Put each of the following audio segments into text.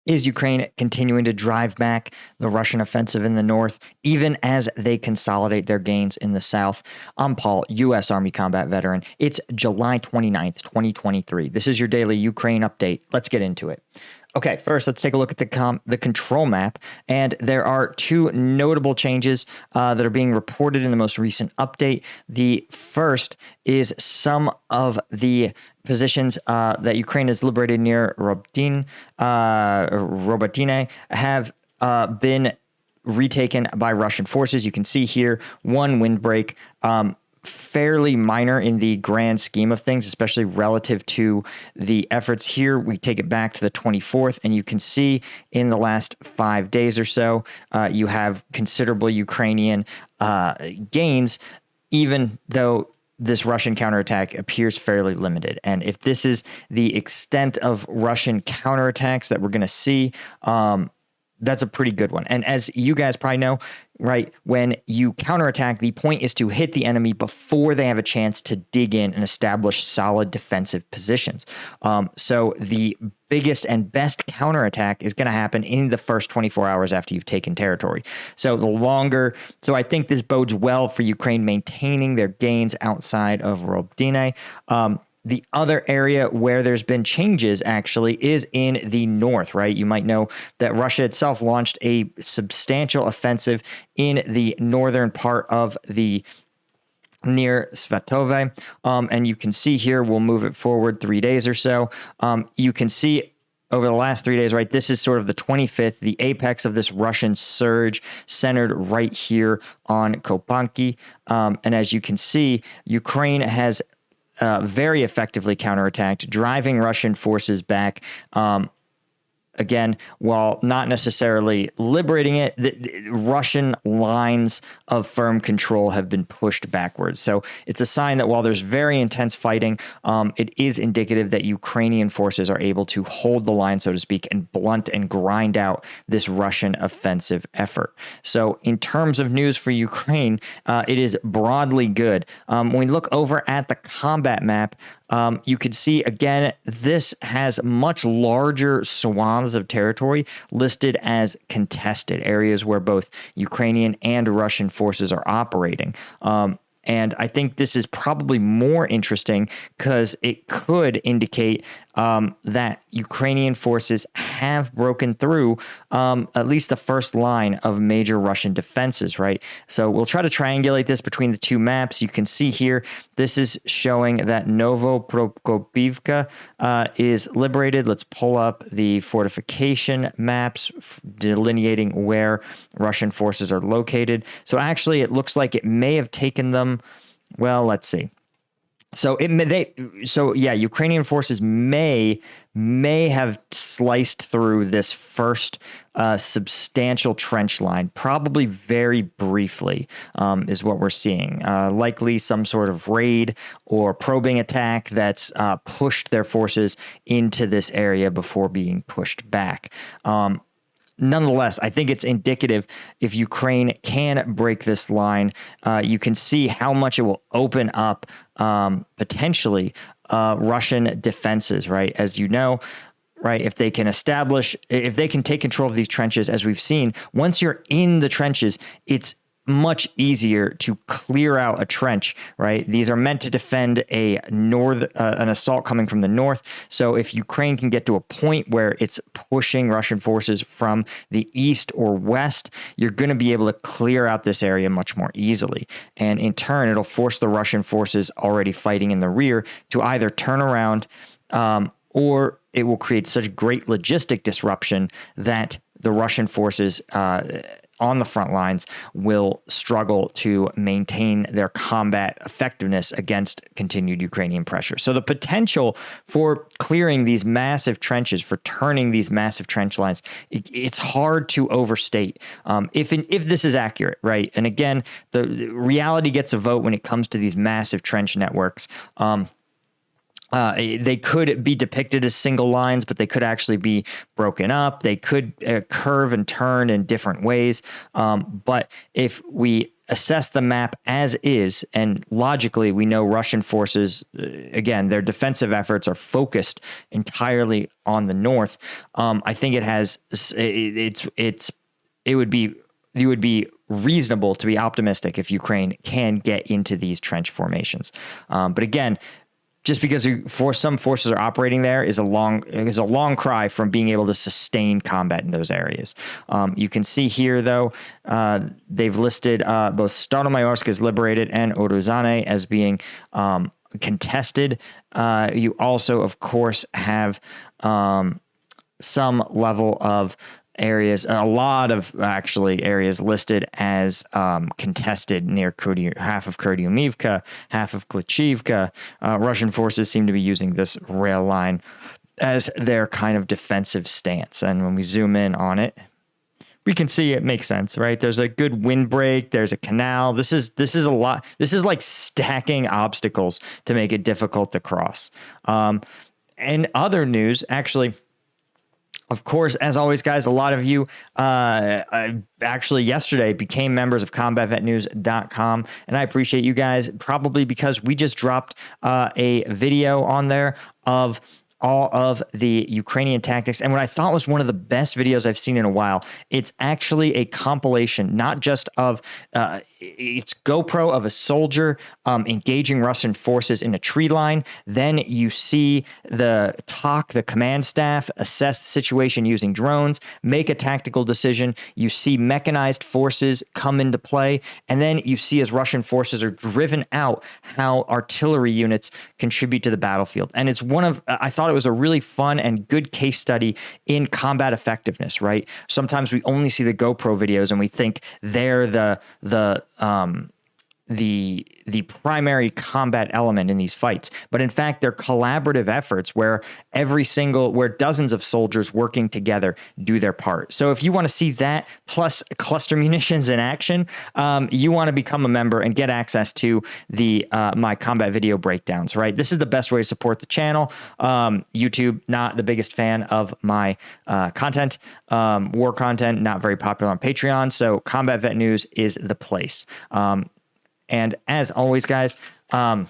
Is Ukraine continuing to drive back the Russian offensive in the north, even as they consolidate their gains in the south? I'm Paul, U.S. Army combat veteran. It's July 29th, 2023. This is your daily Ukraine update. Let's get into it. Okay, first, let's take a look at the control map. And there are two notable changes that are being reported in the most recent update. The first is some of the positions that Ukraine has liberated near Robotine have been retaken by Russian forces. You can see here one windbreak, fairly minor in the grand scheme of things, especially relative to the efforts here. We take it back to the 24th, and you can see in the last 5 days or so, you have considerable Ukrainian gains, even though this Russian counterattack appears fairly limited. And if this is the extent of Russian counterattacks that we're going to see, that's a pretty good one. And as you guys probably know, right, when you counterattack, the point is to hit the enemy before they have a chance to dig in and establish solid defensive positions. So the biggest and best counterattack is going to happen in the first 24 hours after you've taken territory. So I think this bodes well for Ukraine maintaining their gains outside of Robotine. The other area where there's been changes actually is in the north, right? You might know that Russia itself launched a substantial offensive in the northern part of the near Svatove. And you can see here, we'll move it forward 3 days or so. You can see over the last 3 days, right, this is sort of the 25th, the apex of this Russian surge centered right here on Kopanki. And as you can see, Ukraine has very effectively counterattacked, driving Russian forces back. Again, while not necessarily liberating it, the Russian lines of firm control have been pushed backwards. So it's a sign that while there's very intense fighting, it is indicative that Ukrainian forces are able to hold the line, so to speak, and blunt and grind out this Russian offensive effort. So in terms of news for Ukraine, it is broadly good. When we look over at the combat map, you could see, again, this has much larger swaths of territory listed as contested, areas where both Ukrainian and Russian forces are operating. And I think this is probably more interesting because it could indicate that Ukrainian forces have broken through at least the first line of major Russian defenses, right? So we'll try to triangulate this between the two maps. You can see here, this is showing that Novoprokopivka is liberated. Let's pull up the fortification maps delineating where Russian forces are located. So actually, it looks like it may have taken them. Well, let's see. So Ukrainian forces may have sliced through this first substantial trench line, probably very briefly, is what we're seeing. Likely some sort of raid or probing attack that's pushed their forces into this area before being pushed back. Nonetheless, I think it's indicative if Ukraine can break this line, you can see how much it will open up potentially Russian defenses, right? As you know, right, if they can take control of these trenches, as we've seen, once you're in the trenches, it's much easier to clear out a trench, right? These are meant to defend an assault coming from the north. So if Ukraine can get to a point where it's pushing Russian forces from the east or west, you're going to be able to clear out this area much more easily. And in turn, it'll force the Russian forces already fighting in the rear to either turn around or it will create such great logistic disruption that the Russian forces on the front lines will struggle to maintain their combat effectiveness against continued Ukrainian pressure. So the potential for clearing these massive trenches, for turning these massive trench lines, it's hard to overstate if this is accurate, right? And again, the reality gets a vote when it comes to these massive trench networks. They could be depicted as single lines, but they could actually be broken up. They could curve and turn in different ways. But if we assess the map as is, and logically we know Russian forces, again, their defensive efforts are focused entirely on the north. I think it would be reasonable to be optimistic if Ukraine can get into these trench formations. But again, just because some forces are operating there is a long cry from being able to sustain combat in those areas. You can see here, though, they've listed both Staromayorsk as liberated and Oruzane as being contested. You also, of course, have some level of areas, a lot of actually areas listed as contested near half of Kurdyumivka, half of Klitschivka. Russian forces seem to be using this rail line as their kind of defensive stance. And when we zoom in on it, we can see it makes sense, right? There's a good windbreak. There's a canal. This is a lot. This is like stacking obstacles to make it difficult to cross. And other news, actually, of course, as always, guys, a lot of you actually yesterday became members of combatvetnews.com, and I appreciate you guys, probably because we just dropped a video on there of all of the Ukrainian tactics. And what I thought was one of the best videos I've seen in a while, it's actually a compilation, not just of it's GoPro of a soldier engaging Russian forces in a tree line. Then you see the command staff, assess the situation using drones, make a tactical decision. You see mechanized forces come into play. And then you see as Russian forces are driven out, how artillery units contribute to the battlefield. And it's I thought it was a really fun and good case study in combat effectiveness, right? Sometimes we only see the GoPro videos and we think they're the primary combat element in these fights, but in fact they're collaborative efforts where dozens of soldiers working together do their part. So if you want to see that plus cluster munitions in action, you want to become a member and get access to the my combat video breakdowns, right? This is the best way to support the channel. YouTube, not the biggest fan of my content, war content, not very popular on Patreon. So Combat Vet News is the place. And as always, guys, I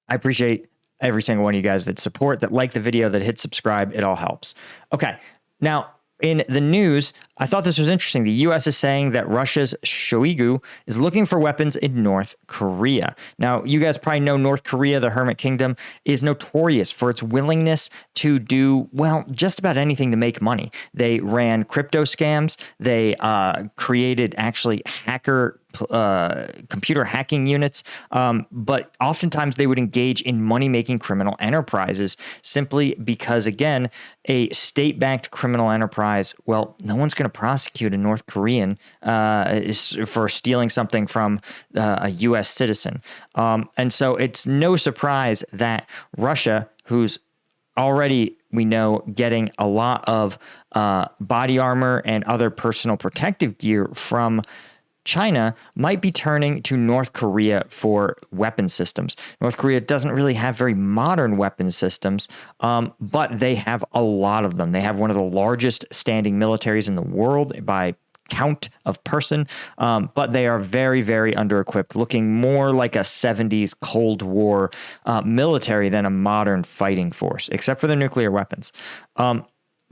appreciate every single one of you guys that support, that like the video, that hit subscribe. It all helps. Okay. Now, in the news, I thought this was interesting. The U.S. is saying that Russia's Shoigu is looking for weapons in North Korea. Now, you guys probably know North Korea, the Hermit Kingdom, is notorious for its willingness to do, well, just about anything to make money. They ran crypto scams. They created actually computer hacking units, but oftentimes they would engage in money-making criminal enterprises simply because, again, a state-backed criminal enterprise, well, no one's going to prosecute a North Korean for stealing something from a U.S. citizen. And so it's no surprise that Russia, who's already, we know, getting a lot of body armor and other personal protective gear from China, might be turning to North Korea for weapon systems. North Korea doesn't really have very modern weapon systems, but they have a lot of them. They have one of the largest standing militaries in the world by count of person, but they are very, very under-equipped, looking more like a 70s Cold War military than a modern fighting force, except for their nuclear weapons.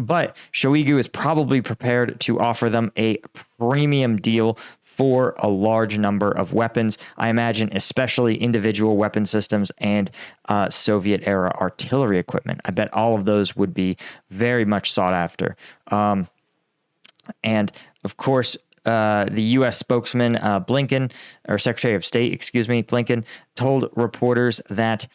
But Shoigu is probably prepared to offer them a premium deal for a large number of weapons. I imagine especially individual weapon systems and Soviet-era artillery equipment. I bet all of those would be very much sought after. And of course, the U.S. spokesman, Secretary of State, Blinken, told reporters that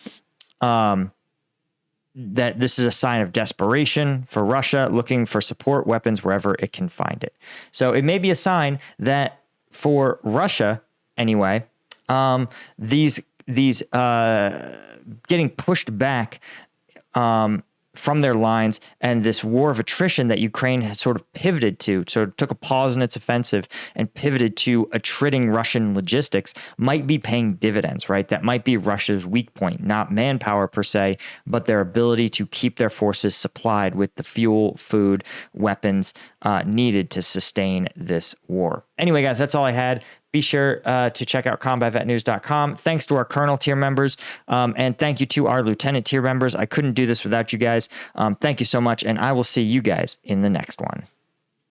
that this is a sign of desperation for Russia, looking for support weapons wherever it can find it. So it may be a sign that for Russia, anyway, these getting pushed back from their lines, and this war of attrition that Ukraine has sort of pivoted to, so it took a pause in its offensive and pivoted to attriting Russian logistics, might be paying dividends, right? That might be Russia's weak point, not manpower per se, but their ability to keep their forces supplied with the fuel, food, weapons needed to sustain this war. Anyway, guys, that's all I had. Be sure to check out combatvetnews.com. Thanks to our Colonel tier members, and thank you to our Lieutenant tier members. I couldn't do this without you guys. Thank you so much, and I will see you guys in the next one.